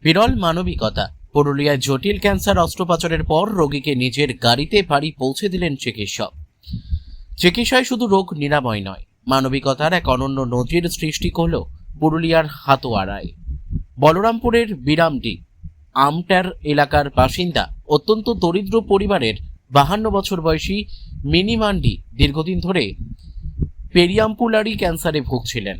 বিরল মানবিকতা। পুরুলিয়ায় জটিল ক্যান্সার অস্ত্রোপচারের পর রোগীকে নিজের গাড়িতে বাড়ি পৌঁছে দিলেন চিকিৎসক। চিকিৎসায় শুধু রোগ নিরাময় নয়, মানবিকতার এক অনন্য নজির সৃষ্টি করল পুরুলিয়ার হাতোয়ারায়। বলরামপুরের বিরামডি আমটার এলাকার বাসিন্দা অত্যন্ত দরিদ্র পরিবারের 52 বছর বয়সী মিনি মান্ডি দীর্ঘদিন ধরে পেরিয়াম্পুলারি ক্যান্সারে ভুগছিলেন।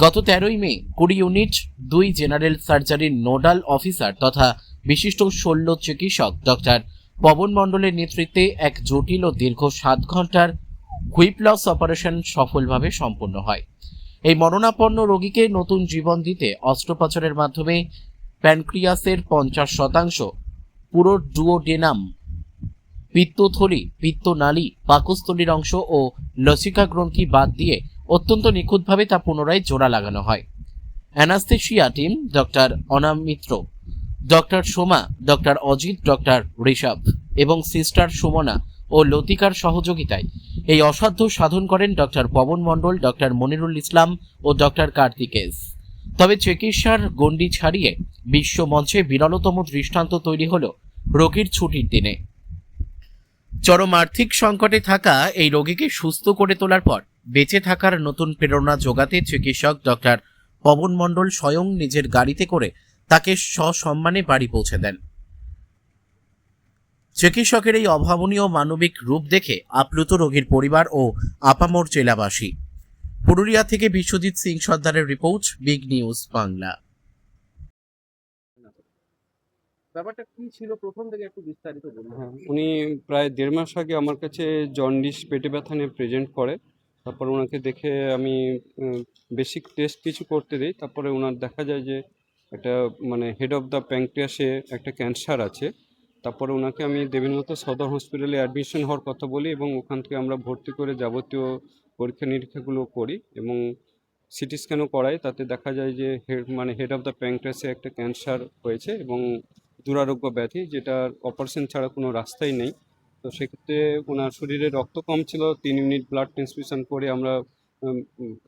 গত 13ই মে 20 ইউনিট 2 জেনারেল সার্জারির নোডাল অফিসার তথা বিশিষ্ট শল্য চিকিৎসক ডক্টর পবন মণ্ডলের নেতৃত্বে এক জটিল ও দীর্ঘ 7 ঘন্টার হুইপ লস অপারেশন সফলভাবে সম্পন্ন হয়। এই মরণাপন্ন রোগীকে নতুন জীবন দিতে অস্ত্রোপচারের মাধ্যমে প্যানক্রিয়াসের 50% পুরো ডুওডেনাম, পিত্তথলি, পিত্তনালী, পাকস্থলীর অংশ ও লসিকা গ্রন্থি বাদ দিয়ে অত্যন্ত নিখুঁতভাবে তা পুনরায় জোড়া লাগানো হয়। Anaesthesia team doctor Anam Mitra, doctor Soma, doctor Ajit, doctor Rishabh এবং সিস্টার সুমনা ও লতিকার সহযোগিতায় এই অসাধ্য সাধন করেন ডক্টর পবন মণ্ডল, ডক্টর মনিরুল ইসলাম ও ডক্টর কার্তিকেস। তবে চিকিৎসার গণ্ডি ছাড়িয়ে বিশ্ব মঞ্চে বিরলতম দৃষ্টান্ত তৈরি হল রোগীর ছুটির দিনে। চরম আর্থিক সংকটে থাকা এই রোগীকে সুস্থ করে তোলার পর বেঁচে থাকার নতুন প্রেরণা যোগাতে চিকিৎসক ডক্টর পবন মণ্ডল স্বয়ং নিজের গাড়িতে করে তাকে সসম্মানে বাড়ি পৌঁছে দেন। চিকিৎসকের এই অভাবনীয় মানবিক রূপ দেখে আপ্লুত রোগীর পরিবার ও আপামর জেলাবাসী। পুরুলিয়া থেকে বিশ্বজিৎ সিং সর্দারের রিপোর্ট, বিগ নিউজ বাংলা। ব্যাপারটা কি ছিল প্রথম থেকে একটু বিস্তারিত বলুন। হ্যাঁ, উনি প্রায় 1.5 মাস আগে আমার কাছে জন্ডিস পেটে ব্যথা নিয়ে প্রেজেন্ট করে। তারপর ওনাকে দেখে আমি বেসিক টেস্ট কিছু করতে দিই। তারপরে ওনার দেখা যায় যে একটা মানে হেড অফ দ্য প্যাঙ্ক্রিয়াসে একটা ক্যান্সার আছে। তারপরে ওনাকে আমি দেবেনমতো সদর হসপিটালে অ্যাডমিশন হওয়ার কথা বলি এবং ওখান থেকে আমরা ভর্তি করে যাবতীয় পরীক্ষা নিরীক্ষাগুলো করি এবং সিটি স্ক্যানও করাই। তাতে দেখা যায় যে হেড অফ দ্য প্যাঙ্ক্রিয়াসে একটা ক্যান্সার হয়েছে এবং দুরারোগ্য ব্যাধি, যেটার অপারেশন ছাড়া কোনো রাস্তাই নেই। তো সেক্ষেত্রে ওনার শরীরে রক্ত কম ছিল, 3 ইউনিট ব্লাড ট্রান্সফিউশন করে আমরা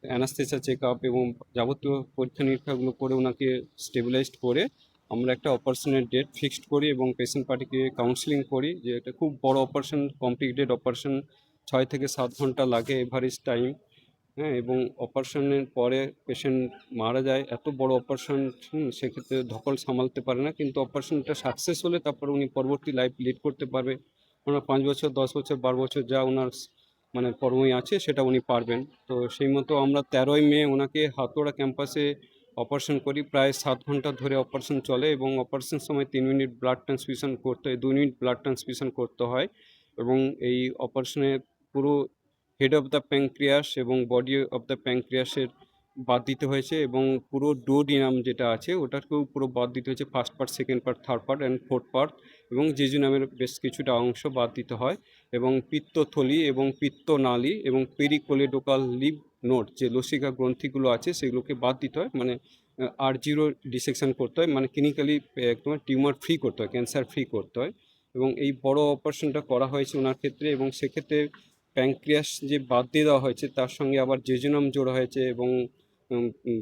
অ্যানাস্থেসিয়া চেক আপ এবং যাবতীয় পরীক্ষা নিরীক্ষাগুলো করে ওনাকে স্টেবিলাইজড করে আমরা একটা অপারেশনের ডেট ফিক্সড করি এবং পেশেন্ট পার্টিকে কাউন্সিলিং করি যে এটা খুব বড় অপারেশন, কমপ্লিকেটেড অপারেশন, 6 থেকে 7 ঘন্টা লাগে এভারেজ টাইম। হ্যাঁ, এবং অপারেশনের পরে পেশেন্ট মারা যায়। এত বড় অপারেশন, সেক্ষেত্রে ধকল সামালতে পারে না, কিন্তু অপারেশনটা সাকসেস হলে তারপরে উনি পরবর্তী লাইফ লিড করতে পারবে। ওনার 5 বছর, 10 বছর, 12 বছর যা ওনার মানে কর্মই আছে সেটা উনি পারবেন। তো সেই মতো আমরা 13ই মে ওনাকে হাতোড়া ক্যাম্পাসে অপারেশন করি। প্রায় 7 ঘন্টা ধরে অপারেশন চলে এবং অপারেশন সময় 3 ইউনিট ব্লাড ট্রান্সফিউশন করতে হয়, 2 ইউনিট ব্লাড ট্রান্সফিউশন করতে হয় এবং এই অপারেশনে পুরো হেড অফ দ্য প্যাঙ্ক্রিয়াস এবং বডি অফ দ্য প্যাঙ্ক্রিয়াসের বাদ দিতে হয়েছে এবং পুরো ডুওডেনাম যেটা আছে ওটাকেও পুরো বাদ দিতে হয়েছে, first part, second part, third part and fourth part এবং জেজুনামের বেশ কিছুটা অংশ বাদ দিতে হয় এবং পিত্তথলি এবং পিত্তনালী এবং পেরিকোলেডোকাল লিভ নোড যে লসিকা গ্রন্থিগুলো আছে সেগুলোকে বাদ দিতে হয়, মানে R0 ডিসেকশন করতে হয়, মানে ক্লিনিক্যালি একদম টিউমার ফ্রি করতে হয়, ক্যান্সার ফ্রি করতে হয় এবং এই বড় অপারেশনটা করা হয়েছে ওনার ক্ষেত্রে এবং সেক্ষেত্রে প্যাঙ্ক্রিয়াস যে বাদ দিয়ে দেওয়া হয়েছে তার সঙ্গে আবার জেজুনাম জোড়া হয়েছে এবং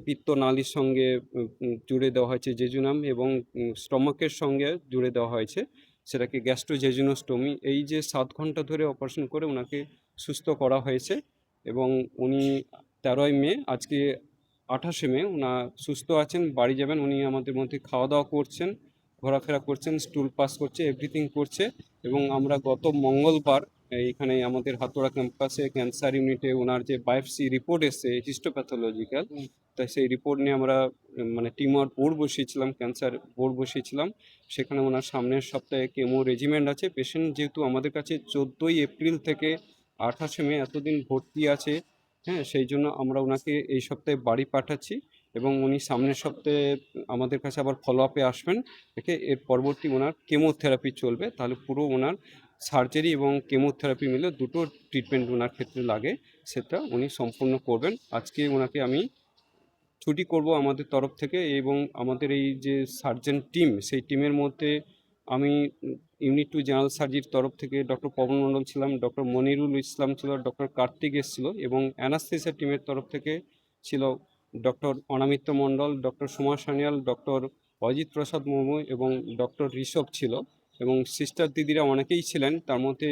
পিত্তনালীর সঙ্গে জুড়ে দেওয়া হয়েছে জেজুনাম এবং স্টমাকের সঙ্গে জুড়ে দেওয়া হয়েছে, সেটাকে গ্যাস্ট্রোজেজুনোস্টোমি। এই যে 7 ঘন্টা ধরে অপারেশন করে ওনাকে সুস্থ করা হয়েছে এবং উনি 13ই মে, আজকে 28শে মে ওনা সুস্থ আছেন, বাড়ি যাবেন। উনি আমাদের মধ্যে খাওয়া দাওয়া করছেন, ঘোরাফেরা করছেন, স্টুল পাস করছে, এভরিথিং করছে এবং আমরা গত মঙ্গলবার এইখানে আমাদের হাতোড়া ক্যাম্পাসে ক্যান্সার ইউনিটে ওনার যে বায়োপসি রিপোর্ট এসছে হিস্টোপ্যাথোলজিক্যাল, তাই সেই রিপোর্ট নিয়ে আমরা মানে টিউমার বোর্ড বসিয়েছিলাম, ক্যান্সার বোর্ড বসিয়েছিলাম। সেখানে ওনার সামনের সপ্তাহে কেমো রেজিমেন্ট আছে। পেশেন্ট যেহেতু আমাদের কাছে 14ই এপ্রিল থেকে 28শে মে এতদিন ভর্তি আছে, হ্যাঁ, সেই জন্য আমরা ওনাকে এই সপ্তাহে বাড়ি পাঠাচ্ছি এবং উনি সামনের সপ্তাহে আমাদের কাছে আবার ফলো আপে আসবেন। দেখে এর পরবর্তী ওনার কেমোথেরাপি চলবে, তাহলে পুরো ওনার সার্জারি এবং কেমোথেরাপি মিলে দুটো ট্রিটমেন্ট ওনার ক্ষেত্রে লাগে, সেটা উনি সম্পূর্ণ করবেন। আজকে ওনাকে আমি ছুটি করব আমাদের তরফ থেকে এবং আমাদের এই যে সার্জন টিম, সেই টিমের মধ্যে আমি ইউনিট 2 জেনারেল সার্জির তরফ থেকে ডক্টর পবন মণ্ডল ছিলাম, ডক্টর মনিরুল ইসলাম ছিল, ডক্টর কার্তিক এসেছিল এবং অ্যানাস্থেসিয়া টিমের তরফ থেকে ছিল ডক্টর অনামিত্র মণ্ডল, ডক্টর সুমা সানিয়াল, ডক্টর অজিত প্রসাদ মুর্মু এবং ডক্টর ঋষভ ছিল এবং সিস্টার দিদিরা অনেকেই ছিলেন। তার মধ্যে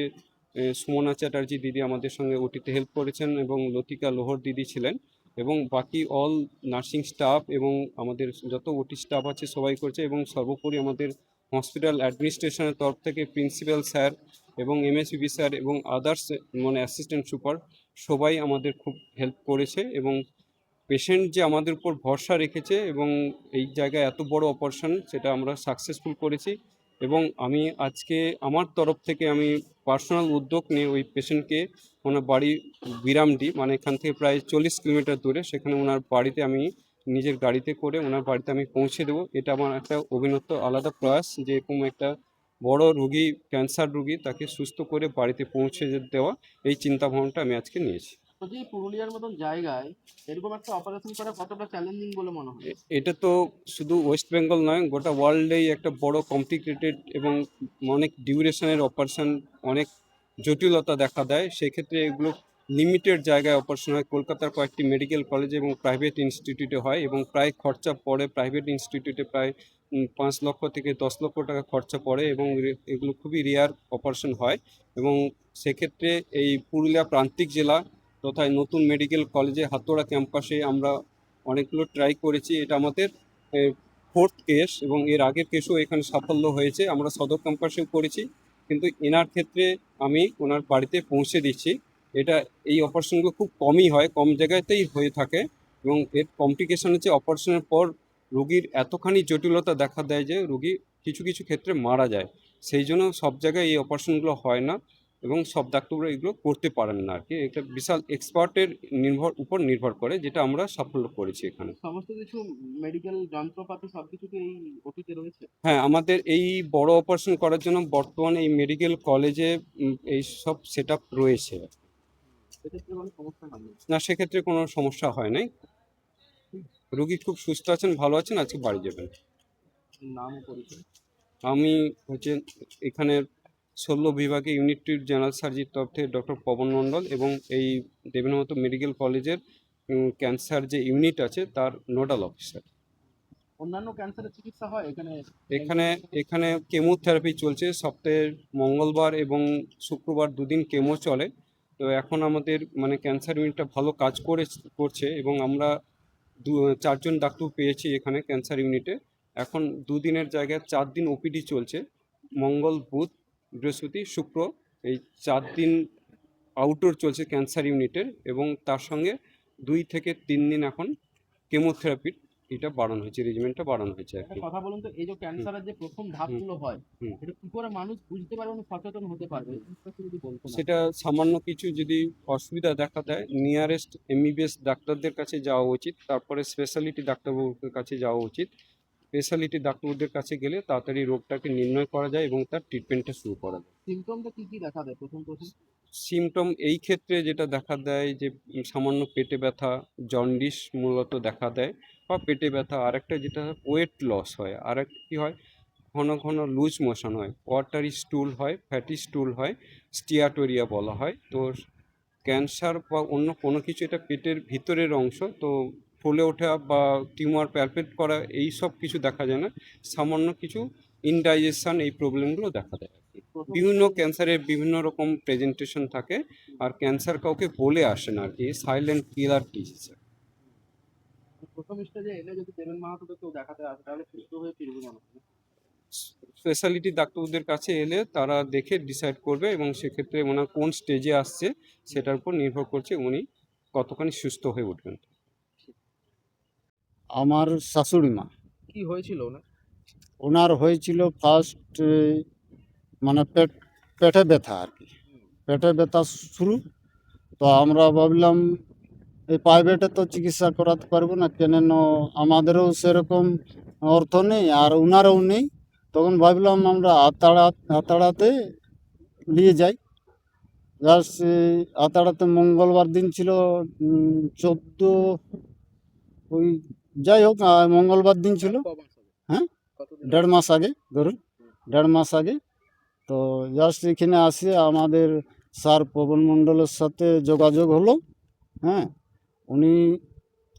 সুমনা চ্যাটার্জি দিদি আমাদের সঙ্গে ওটিতে হেল্প করেছেন এবং লতিকা লোহর দিদি ছিলেন এবং বাকি অল নার্সিং স্টাফ এবং আমাদের যত ওটি স্টাফ আছে সবাই করেছে এবং সর্বোপরি আমাদের হসপিটাল অ্যাডমিনিস্ট্রেশনের তরফ থেকে প্রিন্সিপাল স্যার এবং এমএসবিবি স্যার এবং আদার্স মানে অ্যাসিস্ট্যান্ট সুপার সবাই আমাদের খুব হেল্প করেছে এবং পেশেন্ট যে আমাদের উপর ভরসা রেখেছে এবং এই জায়গায় এত বড় অপারেশন সেটা আমরা সাকসেসফুল করেছি এবং আমি আজকে আমার তরফ থেকে আমি পার্সোনাল উদ্যোগ নিয়ে ওই পেশেন্টকে ওনার বাড়ি বিরামডি মানে এখান থেকে প্রায় 40 কিলোমিটার দূরে, সেখানে ওনার বাড়িতে আমি নিজের গাড়িতে করে ওনার বাড়িতে আমি পৌঁছে দেবো। এটা আমার একটা অভিনব আলাদা প্রয়াস যে এরকম একটা বড় রুগী, ক্যান্সার রুগী, তাকে সুস্থ করে বাড়িতে পৌঁছে দেওয়া, এই চিন্তাভাবনাটা আমি আজকে নিয়েছি। তো যে পুরুলিয়ার মতন জায়গায় এরকম একটা অপারেশন করা কতটা চ্যালেঞ্জিং বলে মনে হয়? এটা তো শুধু ওয়েস্ট বেঙ্গল নয়, গোটা ওয়ার্ল্ডেই একটা বড় কমপ্লিকেটেড এবং অনেক ডিউরেশনের অপারেশন, অনেক জটিলতা দেখা দেয়। সেক্ষেত্রে এগুলো লিমিটেড জায়গায় অপারেশন হয়, কলকাতার কয়েকটি মেডিকেল কলেজে এবং প্রাইভেট ইনস্টিটিউটে হয় এবং প্রায় খরচা পড়ে প্রাইভেট ইনস্টিটিউটে প্রায় 5 লক্ষ থেকে 10 লক্ষ টাকা খরচা পড়ে এবং এগুলো খুবই রেয়ার অপারেশন হয় এবং সেক্ষেত্রে এই পুরুলিয়া প্রান্তিক জেলা তথা নতুন মেডিকেল কলেজে হাতোড়া ক্যাম্পাসে আমরা অনেকগুলো ট্রাই করেছি। এটা আমাদের 4th কেস এবং এর আগের কেসও এখানে সাফল্য হয়েছে। আমরা সদর ক্যাম্পাসেও করেছি, কিন্তু এনার ক্ষেত্রে আমি ওনার বাড়িতে পৌঁছে দিচ্ছি। এটা এই অপারেশনগুলো খুব কমই হয়, কম জায়গাতেই হয়ে থাকে এবং এর কমপ্লিকেশন হচ্ছে অপারেশনের পর রোগীর এতখানি জটিলতা দেখা দেয় যে রোগী কিছু কিছু ক্ষেত্রে মারা যায়। সেই জন্য সব জায়গায় এই অপারেশনগুলো হয় না এবং সব ডাক্তাররা এগুলো করতে পারেন না আর কি। এটা বিশাল এক্সপার্টের উপর নির্ভর করে, যেটা আমরা সাফল্য করেছি এখানে। সমস্ত কিছু মেডিকেল যন্ত্রপাতি সবকিছু কি এই ওটিতে রয়েছে? হ্যাঁ, আমাদের এই বড় অপারেশন করার জন্য বর্তমানে এই মেডিকেল কলেজে এই সব সেট আপ রয়েছে। সেক্ষেত্রে কোনো সমস্যা হয় না? না, সেক্ষেত্রে কোনো সমস্যা হয় নাই। রোগী খুব সুস্থ আছেন, ভালো আছেন, আজকে বাড়ি যাবেন। নাম ও পরিচয়? আমি হচ্ছে এখানে 16 বিভাগে ইউনিট জেনারেল সার্জির তরফ থেকে ডক্টর পবন মণ্ডল এবং এই দেবেন্দ্র মেডিকেল কলেজের ক্যান্সার যে ইউনিট আছে তার নোডাল অফিসার। অন্যান্য ক্যান্সারের চিকিৎসা হয় এখানে? এখানে এখানে কেমোথেরাপি চলছে, সপ্তাহে মঙ্গলবার এবং শুক্রবার দুদিন কেমো চলে। তো এখন আমাদের মানে ক্যান্সার ইউনিটটা ভালো কাজ করছে এবং আমরা 4 জন ডাক্তার পেয়েছি এখানে ক্যান্সার ইউনিটে। এখন 2 দিনের জায়গায় 4 দিন ওপিডি চলছে, মঙ্গল, বুধ, বৃহস্পতি, শুক্র, এই 4 দিন আউটডোর চলছে ক্যান্সার ইউনিটের এবং তার সঙ্গে 2 থেকে 3 দিন এখন কেমোথেরাপির এটা বাড়ানো হয়েছে, রেজিমেন্টটা বাড়ানো হয়েছে আর একটা কি। কথা বলুন তো, এই যে ক্যান্সারের যে প্রথম ধাপগুলো হয় হুম। এটা কি করে মানুষ বুঝতে পারবে, মানে সচেতন হতে পারবে, এই জিনিসটা একটু যদি বলতেন। সেটা সামান্য কিছু যদি অসুবিধা দেখা দেয়, নিয়ারেস্ট এমবিবিএস ডাক্তারদের কাছে যাওয়া উচিত, তারপরে স্পেশালিটি ডাক্তারবাবুদের কাছে যাওয়া উচিত। স্পেশালিটি ডাক্তারদের কাছে গেলে তাড়াতাড়ি রোগটাকে নির্ণয় করা যায় এবং তার ট্রিটমেন্টটা শুরু করা যায়। সিমটমটা কি কি দেখা দেয় প্রথম? সিমটম এই ক্ষেত্রে যেটা দেখা দেয় যে সামান্য পেটে ব্যথা, জন্ডিস মূলত দেখা দেয় বা পেটে ব্যথা। আরেকটা যেটা ওয়েট লস হয়, আরেকটা কী হয়, ঘন ঘন লুজ মোশন হয়, ওয়াটারি স্টুল হয়, ফ্যাটি স্টুল হয়, স্টিয়াটোরিয়া বলা হয়। তো ক্যান্সার বা অন্য কোনো কিছু, এটা পেটের ভিতরের অংশ, তো ফুলে ওঠা বা টিউমার প্যালপেট করা এই সব কিছু দেখা যায় না, সামান্য কিছু ইনডাইজেশন এই প্রবলেমগুলো দেখা দেয়। বিভিন্ন ক্যান্সারের বিভিন্ন রকম প্রেজেন্টেশন থাকে আর ক্যান্সার কাউকে বলে আসে না আর কি, সাইলেন্ট কিলার ডিজিজ। প্রথম স্টেজে এলে যদি দেবেন মাহাতো কেউ দেখাতে আসে তাহলে সুস্থ হয়ে ফিরবে মানুষ? স্পেশালিটি ডাক্তারদের কাছে এলে তারা দেখে ডিসাইড করবে এবং সেক্ষেত্রে ওনার কোন স্টেজে আসছে সেটার উপর নির্ভর করছে উনি কতখানি সুস্থ হয়ে উঠবেন। আমার শাশুড়ি মা, কি হয়েছিল ওনার? ওনার হয়েছিল ফার্স্ট মানে পেটে ব্যথা আর কি, পেটে ব্যথা শুরু। তো আমরা ভাবলাম এই প্রাইভেটে তো চিকিৎসা করাতে পারবো না, কেন আমাদেরও সেরকম অর্থ নেই আর ওনারও নেই। তখন ভাবলাম আমরা আতাড়াতে নিয়ে যাই। জাস্ট আতাড়াতে মঙ্গলবার দিন ছিল 14, ওই যাই হোক মঙ্গলবার দিন ছিল। হ্যাঁ, 1.5 মাস আগে, ধরুন 1.5 মাস আগে। তো জাস্ট এখানে আসে আমাদের স্যার পবন মণ্ডলের সাথে যোগাযোগ হলো। হ্যাঁ, উনি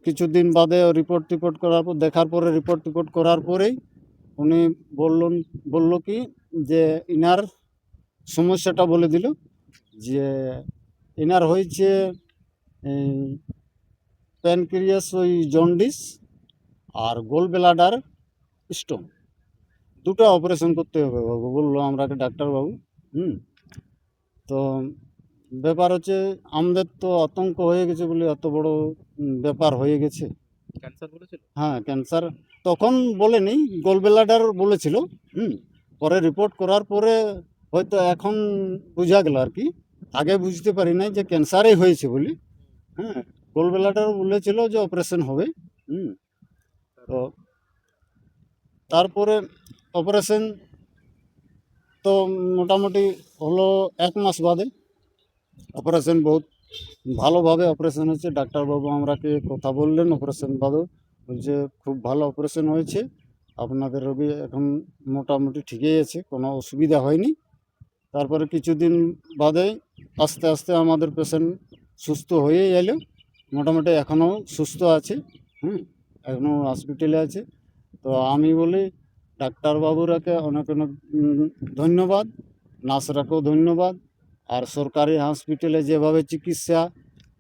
কিছুদিন বাদে রিপোর্ট করার পর, দেখার পরে রিপোর্ট করার পরেই উনি বলল কি যে ইনার সমস্যাটা বলে দিল যে ইনার হয়েছে প্যানক্রিয়াস ওই জন্ডিস আর গোল ব্লাডার স্টোন, দুটো অপারেশন করতে হবে বাবু বললো আমরাকে ডাক্তারবাবু। তো ব্যাপার হচ্ছে আমাদের তো আতঙ্ক হয়ে গেছে বলে এত বড় ব্যাপার হয়ে গেছে। ক্যান্সার বলেছিল? হ্যাঁ ক্যান্সার তখন বলেনি, গোল ব্লাডার বলেছিল। পরে রিপোর্ট করার পরে হয়তো এখন বোঝা গেল আর কি, আগে বুঝতে পারি নাই যে ক্যান্সারই হয়েছে বলে। হ্যাঁ গোল ব্লাডার বলেছিল যে অপারেশন হবে। তো তারপরে অপারেশন তো মোটামুটি হলো 1 মাস বাদে। অপারেশন বহুত ভালোভাবে অপারেশন হয়েছে, ডাক্তারবাবু আমরাকে কথা বললেন অপারেশন বাদেও, বলছে খুব ভালো অপারেশন হয়েছে, আপনাদের রোগী এখন মোটামুটি ঠিকই আছে, কোনো অসুবিধা হয়নি। তারপরে কিছুদিন বাদে আস্তে আস্তে আমাদের পেশেন্ট সুস্থ হয়ে এলো, মোটামুটি এখনও সুস্থ আছে। এখনও হসপিটালে আছে। তো আমি বলি ডাক্তারবাবুরাকে অনেক অনেক ধন্যবাদ, নার্সরাকেও ধন্যবাদ। আর সরকারি হসপিটালে যেভাবে চিকিৎসা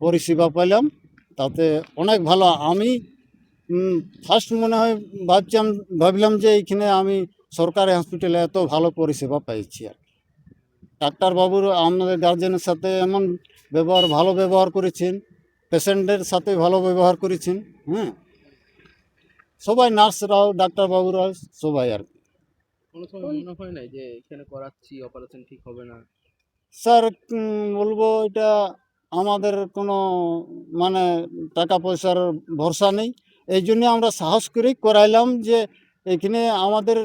পরিষেবা পেলাম তাতে অনেক ভালো। আমি ফার্স্ট মনে হয় ভাবলাম যে এইখানে আমি সরকারি হসপিটালে এত ভালো পরিষেবা পাইছি। আর ডাক্তারবাবুর আমাদের গার্জেনের সাথে এমন ভালো ব্যবহার করেছেন, পেশেন্টের সাথে ভালো ব্যবহার করেছেন। সবাই নার্সরাও ডাক্তারবাবুরাও সবাই আর কি। কোনো সময় মনে হয় না যে এখানে করাচ্ছি অপারেশন ঠিক হবে না? স্যার বলবো এটা আমাদের কোনো মানে টাকা পয়সার ভরসা নেই, এই জন্যে আমরা সাহস করেই করাইলাম যে এখানে আমাদের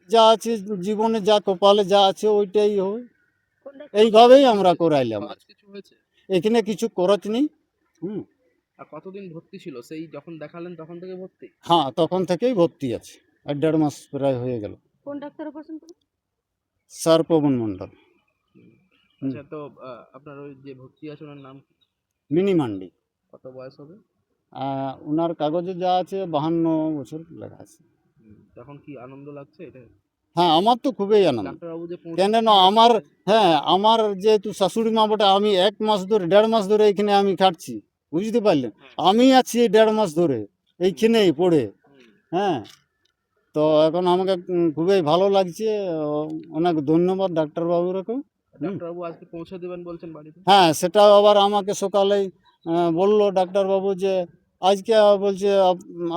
যা আছে জীবনে যা কপালে যা আছে ওইটাই হবে, এইভাবেই আমরা করাইলাম। খরচ কিছু হয়েছে? এখানে কিছু খরচ নেই। আর কতদিন ভর্তি ছিল? সেই যখন দেখালেন তখন থেকে ভর্তি? হ্যাঁ তখন থেকেই ভর্তি আছে, আর 1.5 মাস প্রায় হয়ে গেল। কোন ডাক্তার অপারেশন করে? স্যার পবন মণ্ডল, আচ্ছা, তো আপনার ওই যে ভর্তি আছে ওনার নাম কি? মিনি মান্ডি। কত বয়স হবে? ওনার কাগজে যা আছে 52 বছর লেখা আছে। তখন কি আনন্দ লাগছে এটা? হ্যাঁ আমার তো খুবই আনন্দ, ডাক্তারবাবু যে কেন না আমার আমার যেহেতু শাশুড়ি মা বটে, আমি 1 মাস ধরে 1.5 মাস ধরে এইখানে আমি খাটছি, বুঝতে পারলেন? আমি আছি এই 1.5 মাস ধরে এইখানেই পড়ে। তো এখন আমাকে খুবই ভালো লাগছে, অনেক ধন্যবাদ ডাক্তারবাবুরাকেও। ডাক্তারবাবু আজকে পৌঁছে দেবেন বলছেন বাড়িতে? হ্যাঁ সেটা আবার আমাকে সকালেই বললো ডাক্তারবাবু যে আজকে বলছে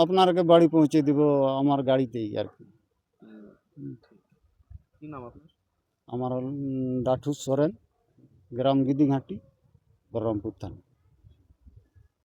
আপনাকে বাড়ি পৌঁছে দিব আমার গাড়িতেই আর কি। কি নাম আপনার? আমার রাঠু সোরেন, গ্রাম গিদিঘাটি, বহরমপুর থানা।